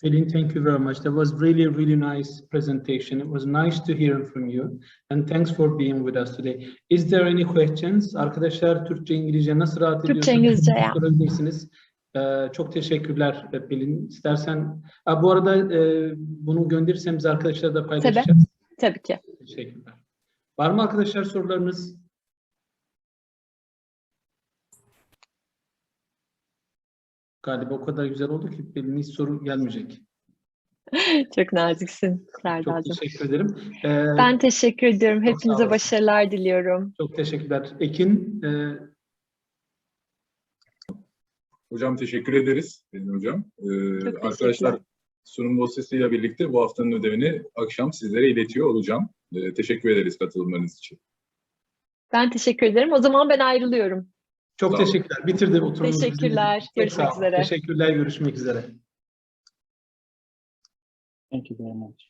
Speaker 1: Pelin, thank you very much. That was really, really nice presentation. It was nice to hear from you. And thanks for being with us today. Is there any questions? Arkadaşlar Türkçe, İngilizce nasıl rahat ediyorsunuz?
Speaker 2: Türkçe, İngilizce ya.
Speaker 1: Sorabilirsiniz. Çok teşekkürler Pelin. İstersen, bu arada bunu gönderirseniz arkadaşlar da paylaşacağız.
Speaker 2: Tabii ki.
Speaker 1: Teşekkürler. Var mı arkadaşlar sorularınız? Galiba o kadar güzel oldu ki Pelin hiç soru gelmeyecek.
Speaker 2: Çok naziksin Serdar'cığım.
Speaker 1: Çok teşekkür ederim.
Speaker 2: Ben teşekkür ediyorum.
Speaker 1: Çok sağ
Speaker 2: Hepinize
Speaker 1: olasın.
Speaker 2: başarılar diliyorum.
Speaker 1: Çok teşekkürler. Ekin,
Speaker 9: Hocam teşekkür ederiz. Benim hocam. Arkadaşlar sunum dosyasıyla birlikte bu haftanın ödevini akşam sizlere iletiyor olacağım. Teşekkür ederiz katılımlarınız için.
Speaker 2: Ben teşekkür ederim. O zaman ben ayrılıyorum.
Speaker 1: çok teşekkürler. Bitirdim oturumuzu.
Speaker 2: Teşekkürler. Görüşmek üzere.
Speaker 1: Teşekkürler. Görüşmek üzere.
Speaker 4: Thank you very much.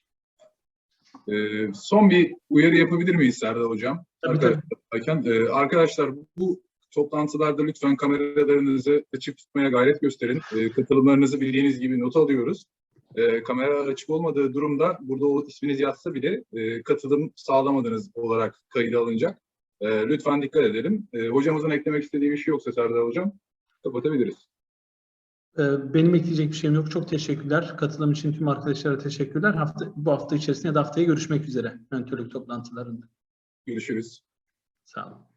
Speaker 9: Son bir uyarı yapabilir miyiz Serdar Hocam?
Speaker 1: Tabii.
Speaker 9: Arkadaşlar bu toplantılarda lütfen kameralarınızı açık tutmaya gayret gösterin. Katılımlarınızı bildiğiniz gibi not alıyoruz. Kamera açık olmadığı durumda burada o isminiz yazsa bile katılım sağlamadığınız olarak kayıda alınacak. Lütfen dikkat edelim. Hocamızın eklemek istediği bir şey yoksa Serdar Hocam kapatabiliriz.
Speaker 1: Benim ekleyecek bir şeyim yok. Çok teşekkürler. Katılım için tüm arkadaşlara teşekkürler. Bu hafta içerisinde ya da haftaya görüşmek üzere. Mentörlük toplantılarında.
Speaker 9: Görüşürüz.
Speaker 1: Sağ olun.